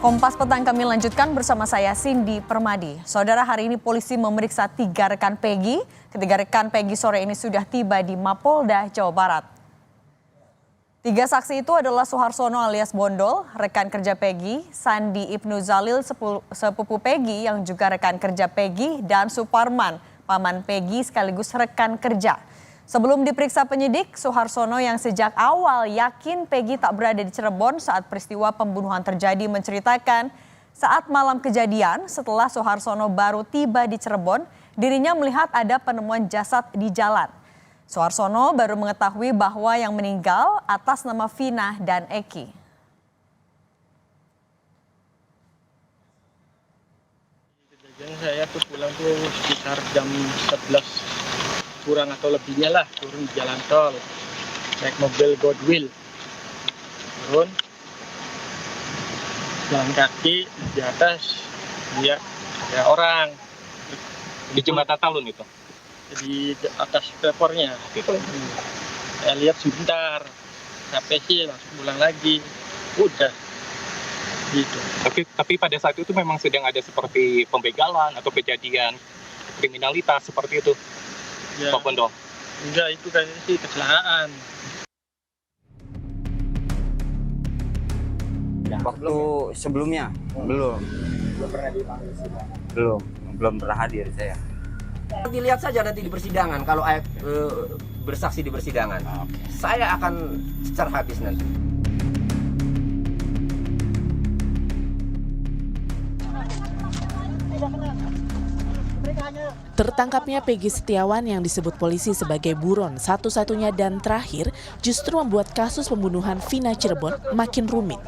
Kompas Petang kami lanjutkan bersama saya Cindy Permadi. Saudara, hari ini polisi memeriksa 3 rekan Peggy. Ketiga rekan Peggy sore ini sudah tiba di Mapolda, Jawa Barat. 3 saksi itu adalah Suharsono alias Bondol, rekan kerja Peggy, Sandi Ibnu Zalil, sepupu Peggy yang juga rekan kerja Peggy, dan Suparman, paman Peggy sekaligus rekan kerja. Sebelum diperiksa penyidik, Suharsono yang sejak awal yakin Peggy tak berada di Cirebon saat peristiwa pembunuhan terjadi menceritakan saat malam kejadian setelah Suharsono baru tiba di Cirebon, dirinya melihat ada penemuan jasad di jalan. Suharsono baru mengetahui bahwa yang meninggal atas nama Vina dan Eki. Kejadian saya tuh pulang tuh sekitar jam 11 kurang atau lebihnya lah, turun di jalan tol naik mobil Godwill, turun jalan kaki di atas lihat ada orang di jembatan Talun itu, di atas telepornya gitu. Saya lihat sebentar, sampai sih langsung pulang lagi, udah gitu. tapi pada saat itu memang sedang ada seperti pembegalan atau kejadian kriminalitas seperti itu. Ya, Pak Bondol. enggak, itu kayaknya sih kecelakaan. Waktu sebelumnya belum pernah dipanggil sidang. Belum pernah hadir saya. Dilihat saja nanti di persidangan kalau bersaksi di persidangan. Saya akan secara habis nanti. Tertangkapnya Peggy Setiawan yang disebut polisi sebagai buron satu-satunya dan terakhir justru membuat kasus pembunuhan Vina Cirebon makin rumit.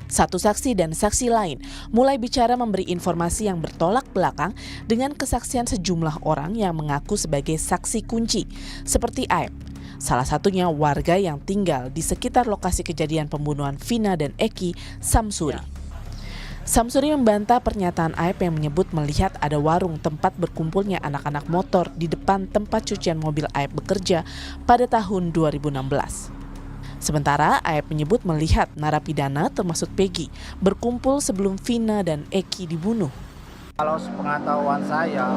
Satu saksi dan saksi lain mulai bicara memberi informasi yang bertolak belakang dengan kesaksian sejumlah orang yang mengaku sebagai saksi kunci, seperti Aep, salah satunya warga yang tinggal di sekitar lokasi kejadian pembunuhan Vina dan Eki, Samsuri. Samsuri membantah pernyataan Aep yang menyebut melihat ada warung tempat berkumpulnya anak-anak motor di depan tempat cucian mobil Aep bekerja pada tahun 2016. Sementara Aep menyebut melihat narapidana termasuk Peggy berkumpul sebelum Vina dan Eki dibunuh. Kalau sepengetahuan saya,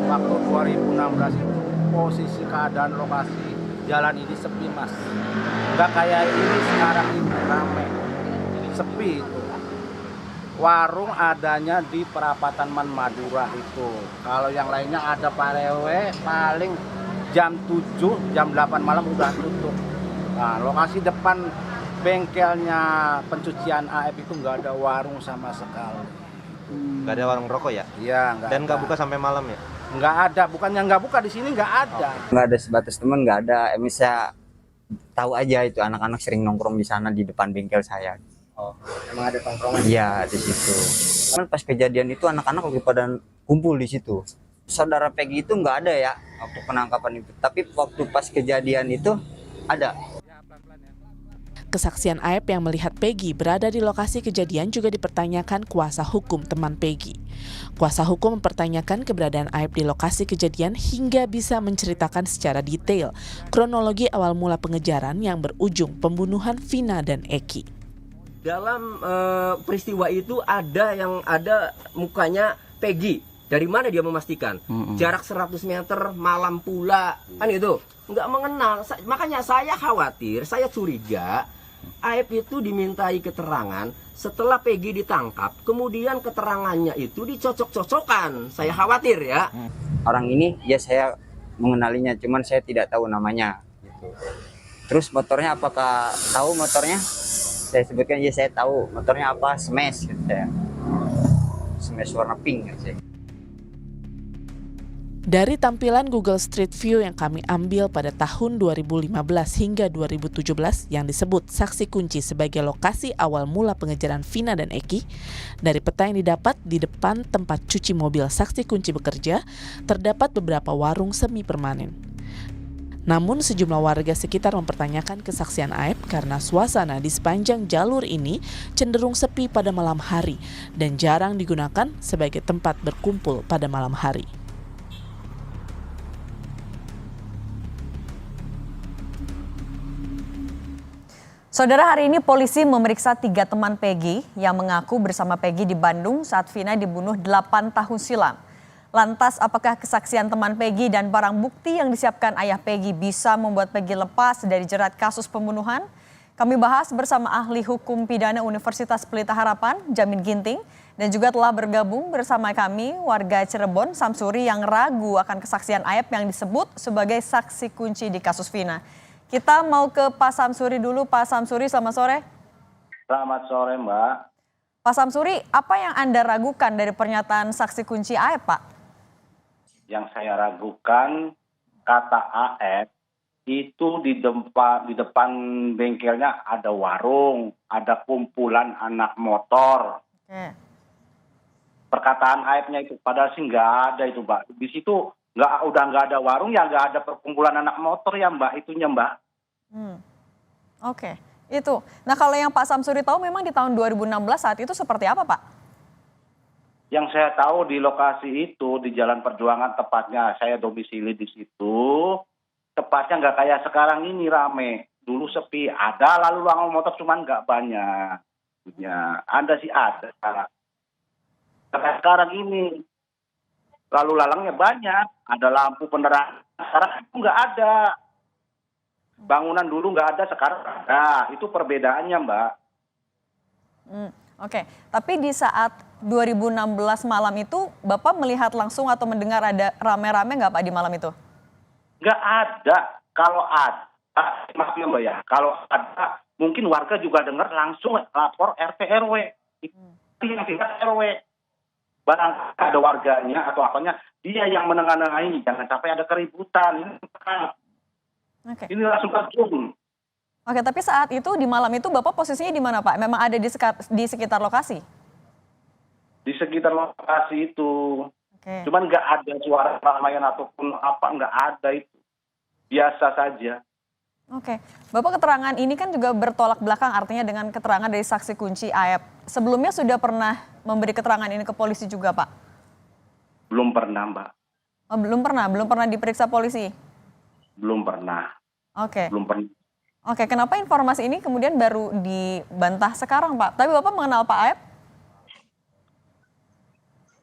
waktu 2016 itu posisi keadaan lokasi jalan ini sepi, Mas. Nggak kayak ini sekarang ini ramai, sepi itu. Warung adanya di perapatan Man Madura itu. Kalau yang lainnya ada parewe paling jam 7, jam 8 malam udah tutup. Nah, lokasi depan bengkelnya pencucian Aep itu nggak ada warung sama sekali. Nggak ada warung rokok ya? Iya, nggak. Dan nggak buka sampai malam ya? Nggak ada, bukannya nggak buka, di sini nggak ada. Nggak ada sebatas teman, nggak ada. Saya tahu aja itu anak-anak sering nongkrong di sana di depan bengkel saya. Oh, emang ada tongkrongan? Iya, di situ. Kan pas kejadian itu anak-anak lagi pada kumpul di situ. Saudara Peggy itu nggak ada ya waktu penangkapan itu. Tapi waktu pas kejadian itu ada. Kesaksian Aep yang melihat Peggy berada di lokasi kejadian juga dipertanyakan kuasa hukum teman Peggy. Kuasa hukum mempertanyakan keberadaan Aep di lokasi kejadian hingga bisa menceritakan secara detail kronologi awal mula pengejaran yang berujung pembunuhan Vina dan Eki. Dalam peristiwa itu ada yang ada mukanya Peggy. Dari mana dia memastikan? Jarak 100 meter, malam pula, kan itu. Nggak mengenal. Makanya saya khawatir, saya curiga Aep itu dimintai keterangan setelah Peggy ditangkap. Kemudian keterangannya itu dicocok-cocokkan. Saya khawatir ya. Orang ini ya saya mengenalinya, cuman saya tidak tahu namanya. Gitu. Terus motornya apakah tahu motornya? Saya sebutkan ya saya tahu motornya apa, Smash gitu saya. Smash warna pink gitu saya. Dari tampilan Google Street View yang kami ambil pada tahun 2015 hingga 2017 yang disebut saksi kunci sebagai lokasi awal mula pengejaran Vina dan Eki, dari peta yang didapat di depan tempat cuci mobil saksi kunci bekerja, terdapat beberapa warung semi permanen. Namun sejumlah warga sekitar mempertanyakan kesaksian Aep karena suasana di sepanjang jalur ini cenderung sepi pada malam hari dan jarang digunakan sebagai tempat berkumpul pada malam hari. Saudara, hari ini polisi memeriksa 3 teman Peggy yang mengaku bersama Peggy di Bandung saat Vina dibunuh 8 tahun silam. Lantas, apakah kesaksian teman Peggy dan barang bukti yang disiapkan ayah Peggy bisa membuat Peggy lepas dari jerat kasus pembunuhan? Kami bahas bersama ahli hukum pidana Universitas Pelita Harapan, Jamin Ginting, dan juga telah bergabung bersama kami warga Cirebon, Samsuri, yang ragu akan kesaksian Ayep yang disebut sebagai saksi kunci di kasus Vina. Kita mau ke Pak Samsuri dulu. Pak Samsuri, selamat sore. Selamat sore, Mbak. Pak Samsuri, apa yang Anda ragukan dari pernyataan saksi kunci Ayep, Pak? Yang saya ragukan, kata AF itu di depan bengkelnya ada warung, ada kumpulan anak motor. Oke. Perkataan AF-nya itu padahal sih nggak ada itu, Mbak. Di situ udah nggak ada warung, ya nggak ada perkumpulan anak motor ya, Mbak, itunya, Mbak. Oke, itu. Nah, kalau yang Pak Samsuri tahu memang di tahun 2016 saat itu seperti apa, Pak? Yang saya tahu di lokasi itu, di Jalan Perjuangan tepatnya, saya domisili di situ. Tepatnya nggak kayak sekarang ini rame. Dulu sepi, ada lalu lalang motor cuman nggak banyak. Ya, ada sih ada. Kayak sekarang ini, lalu lalangnya banyak, ada lampu penerangan. Sekarang itu nggak ada. Bangunan dulu nggak ada, sekarang ada. Itu perbedaannya, Mbak. Oke, tapi di saat 2016 malam itu, Bapak melihat langsung atau mendengar ada rame-rame nggak, Pak, di malam itu? Nggak ada. Kalau ada, maaf ya, Mbak ya, kalau ada, mungkin warga juga dengar langsung lapor RT RW. Itu yang tidak RW. Barang ada warganya atau apanya, dia yang menengahi, jangan sampai ada keributan. Oke. Ini langsung terjun. Oke, tapi saat itu di malam itu Bapak posisinya di mana, Pak? Memang ada di sekitar lokasi? Di sekitar lokasi itu. Oke. Cuman nggak ada suara keramaian ataupun apa, nggak ada itu. Biasa saja. Oke, Bapak keterangan ini kan juga bertolak belakang artinya dengan keterangan dari saksi kunci Ayep. Sebelumnya sudah pernah memberi keterangan ini ke polisi juga, Pak? Belum pernah, Mbak. Oh, belum pernah diperiksa polisi? Belum pernah. Oke. Belum pernah. Oke, kenapa informasi ini kemudian baru dibantah sekarang, Pak? Tapi Bapak mengenal Pak Ayep?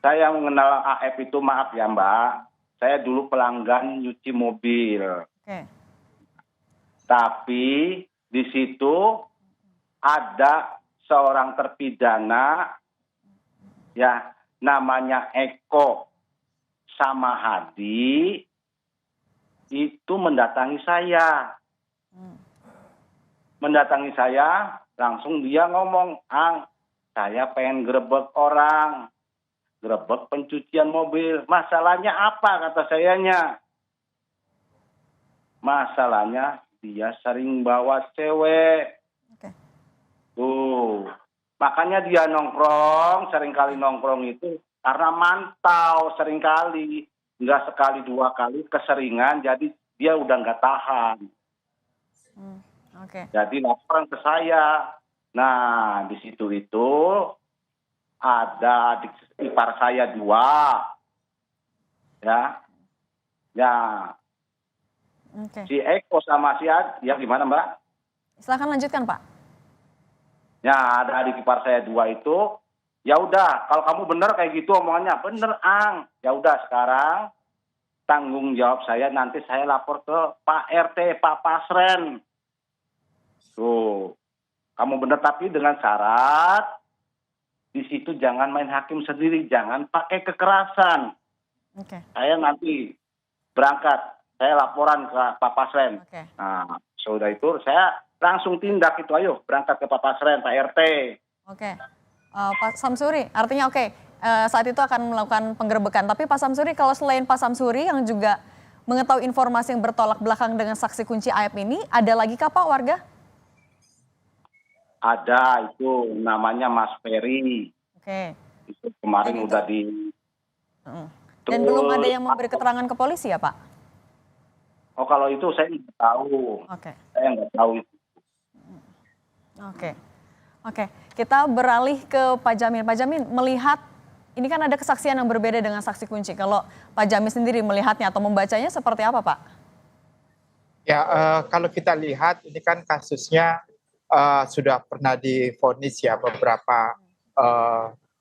Saya mengenal AF itu, maaf ya, Mbak. Saya dulu pelanggan nyuci mobil. Oke. Tapi di situ ada seorang terpidana, ya, namanya Eko Samahadi, itu mendatangi saya. Langsung dia ngomong, "Ang, saya pengen grebek orang. Grebek pencucian mobil. Masalahnya apa?" kata sayanya. Masalahnya dia sering bawa cewek. Oke. Tuh. Makanya dia seringkali nongkrong itu karena mantau seringkali. Nggak sekali dua kali, keseringan, jadi dia udah nggak tahan. Oke. Jadi laporan ke saya. Nah, di situ itu ada adik ipar saya 2. Ya. Oke. Si Eko sama si ya gimana, Mbak? Silakan lanjutkan, Pak. Ya, ada adik ipar saya 2 itu. Ya udah, kalau kamu bener kayak gitu omongannya, bener, Ang. Ya udah, sekarang tanggung jawab saya, nanti saya lapor ke Pak RT, Pak Pasren. Tuh, kamu bener, tapi dengan syarat di situ jangan main hakim sendiri, jangan pakai kekerasan. Oke. Saya nanti berangkat, saya laporan ke Pak Pasren. Oke. Nah, sudah itu saya langsung tindak itu, ayo berangkat ke Pak Pasren, Pak RT. Oke. Pak Samsuri, artinya oke, saat itu akan melakukan penggerbekan. Tapi Pak Samsuri, kalau selain Pak Samsuri yang juga mengetahui informasi yang bertolak belakang dengan saksi kunci Ayep ini, ada lagi kah, Pak, warga? Ada, itu namanya Mas Ferry. Oke. Itu kemarin Dan udah Dan belum ada yang memberi keterangan ke polisi ya, Pak? Oh, kalau itu saya nggak tahu. Oke. Saya nggak tahu itu. Oke, kita beralih ke Pak Jamin. Pak Jamin, melihat ini kan ada kesaksian yang berbeda dengan saksi kunci. Kalau Pak Jamin sendiri melihatnya atau membacanya seperti apa, Pak? Ya, kalau kita lihat ini kan kasusnya sudah pernah divonis ya beberapa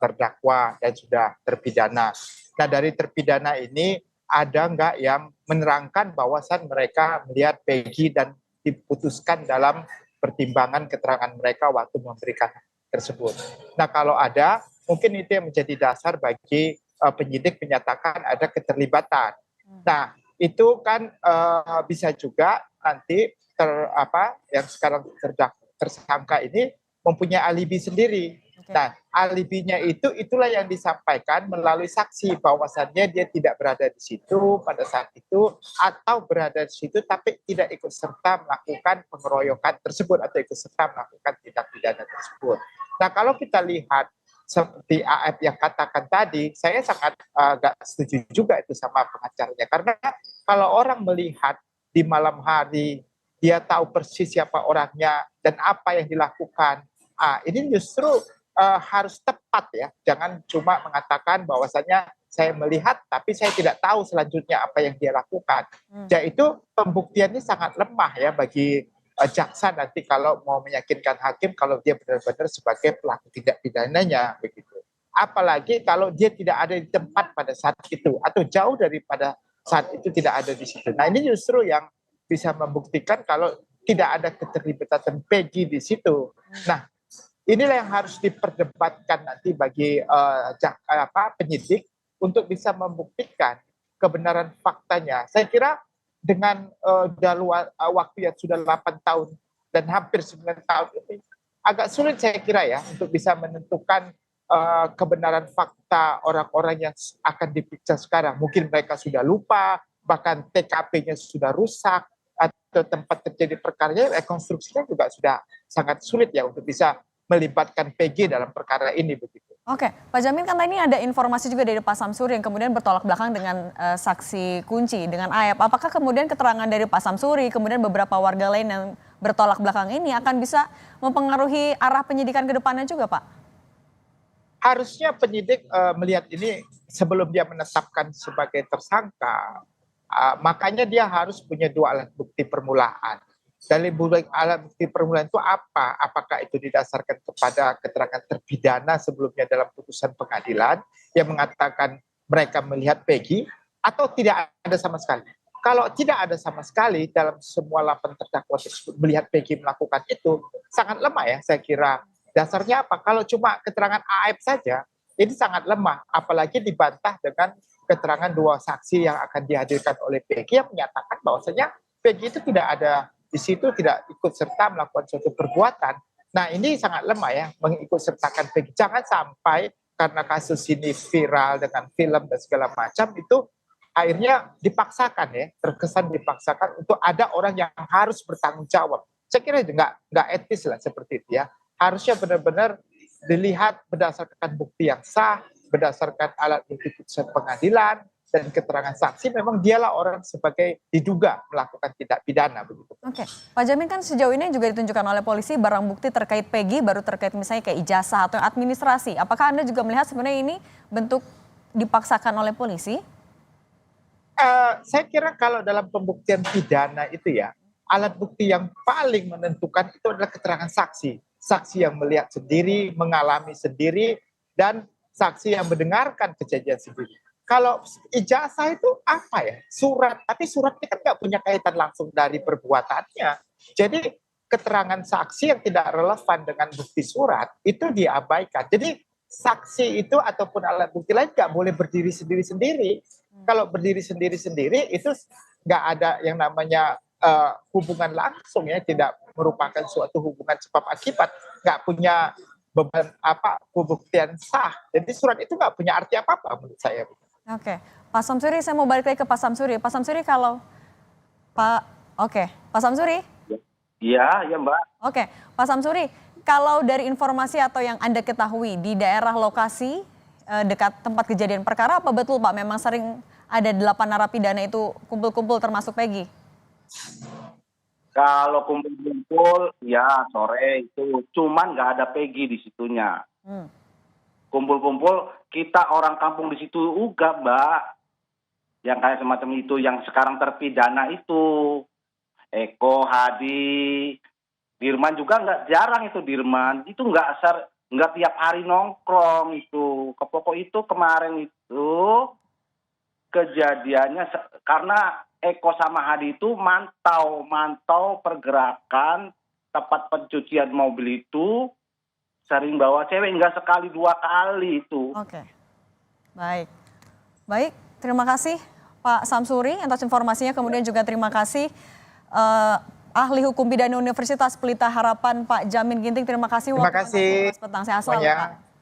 terdakwa dan sudah terpidana. Nah, dari terpidana ini ada nggak yang menerangkan bahwasan mereka melihat Peggy dan diputuskan dalam pertimbangan keterangan mereka waktu memberikan tersebut. Nah, kalau ada, mungkin itu yang menjadi dasar bagi penyidik menyatakan ada keterlibatan. Nah, itu kan bisa juga nanti yang sekarang tersangka ini mempunyai alibi sendiri. Nah, alibinya itulah yang disampaikan melalui saksi bahwasannya dia tidak berada di situ pada saat itu atau berada di situ tapi tidak ikut serta melakukan pengeroyokan tersebut atau ikut serta melakukan tindak pidana tersebut. Nah, kalau kita lihat seperti AF yang katakan tadi, saya sangat gak setuju juga itu sama pengacaranya. Karena kalau orang melihat di malam hari, dia tahu persis siapa orangnya dan apa yang dilakukan, ini justru harus tepat ya. Jangan cuma mengatakan bahwasanya saya melihat tapi saya tidak tahu selanjutnya apa yang dia lakukan. Yaitu pembuktiannya sangat lemah ya bagi jaksa nanti kalau mau meyakinkan hakim kalau dia benar-benar sebagai pelaku tindak pidananya begitu. Apalagi kalau dia tidak ada di tempat pada saat itu atau jauh daripada saat itu tidak ada di situ. Nah, ini justru yang bisa membuktikan kalau tidak ada keterlibatan Peggy di situ. Nah, inilah yang harus diperdebatkan nanti bagi penyidik untuk bisa membuktikan kebenaran faktanya. Saya kira dengan dalam waktu yang sudah 8 tahun dan hampir 9 tahun ini, agak sulit saya kira ya untuk bisa menentukan kebenaran fakta orang-orang yang akan diperiksa sekarang. Mungkin mereka sudah lupa, bahkan TKP-nya sudah rusak, atau tempat terjadi perkaranya, rekonstruksinya juga sudah sangat sulit ya untuk bisa melibatkan PG dalam perkara ini begitu. Oke, Pak Jamin, kan tadi ada informasi juga dari Pak Samsuri yang kemudian bertolak belakang dengan saksi kunci dengan AF. Apakah kemudian keterangan dari Pak Samsuri, kemudian beberapa warga lain yang bertolak belakang ini akan bisa mempengaruhi arah penyidikan ke depannya juga, Pak? Harusnya penyidik melihat ini sebelum dia menetapkan sebagai tersangka, makanya dia harus punya 2 alat bukti permulaan. Dari alat bukti permulaan itu apa? Apakah itu didasarkan kepada keterangan terpidana sebelumnya dalam putusan pengadilan yang mengatakan mereka melihat Peggy atau tidak ada sama sekali? Kalau tidak ada sama sekali dalam semua 8 terdakwa tersebut melihat Peggy melakukan itu, sangat lemah ya saya kira. Dasarnya apa? Kalau cuma keterangan AF saja, ini sangat lemah. Apalagi dibantah dengan keterangan 2 saksi yang akan dihadirkan oleh Peggy yang menyatakan bahwasanya Peggy itu tidak ada di situ, tidak ikut serta melakukan suatu perbuatan. Nah, ini sangat lemah ya mengikut sertakan Peggy. Jangan sampai karena kasus ini viral dengan film dan segala macam itu akhirnya dipaksakan ya, terkesan dipaksakan untuk ada orang yang harus bertanggung jawab. Saya kira nggak etis lah seperti itu ya. Harusnya benar-benar dilihat berdasarkan bukti yang sah, berdasarkan alat bukti putusan pengadilan dan keterangan saksi, memang dialah orang sebagai diduga melakukan tindak pidana begitu. Oke, Pak Jamin, kan sejauh ini juga ditunjukkan oleh polisi barang bukti terkait Peggy baru terkait misalnya kayak ijazah atau administrasi. Apakah Anda juga melihat sebenarnya ini bentuk dipaksakan oleh polisi? Saya kira kalau dalam pembuktian pidana itu ya, alat bukti yang paling menentukan itu adalah keterangan saksi. Saksi yang melihat sendiri, mengalami sendiri, dan saksi yang mendengarkan kejadian sendiri. Kalau ijazah itu apa ya? Surat, tapi suratnya kan nggak punya kaitan langsung dari perbuatannya. Jadi keterangan saksi yang tidak relevan dengan bukti surat itu diabaikan. Jadi saksi itu ataupun alat bukti lain nggak boleh berdiri sendiri-sendiri. Kalau berdiri sendiri-sendiri itu nggak ada yang namanya hubungan langsung ya, tidak merupakan suatu hubungan sebab akibat, nggak punya beban pembuktian sah. Jadi surat itu nggak punya arti apa-apa menurut saya. Oke, Pak Samsuri, saya mau balik lagi ke Pak Samsuri. Pak Samsuri, kalau Pak Samsuri? Iya, ya Mbak. Oke, Pak Samsuri, kalau dari informasi atau yang Anda ketahui di daerah lokasi dekat tempat kejadian perkara, apa betul Pak memang sering ada 8 narapidana itu kumpul-kumpul termasuk Peggy? Kalau kumpul-kumpul, ya sore itu, cuman nggak ada Peggy di situnya. Kumpul-kumpul, kita orang kampung di situ juga, Mbak. Yang kayak semacam itu, yang sekarang terpidana itu. Eko, Hadi, Dirman juga nggak jarang itu Dirman. Itu nggak tiap hari nongkrong itu. Kepoko itu kemarin itu kejadiannya karena Eko sama Hadi itu mantau pergerakan tempat pencucian mobil itu, sering bawa cewek, nggak sekali 2 kali itu. Oke, baik, terima kasih Pak Samsuri atas informasinya, kemudian juga terima kasih ahli hukum pidana Universitas Pelita Harapan Pak Jamin Ginting, terima kasih. Terima kasih Petang, saya semuanya. Pak.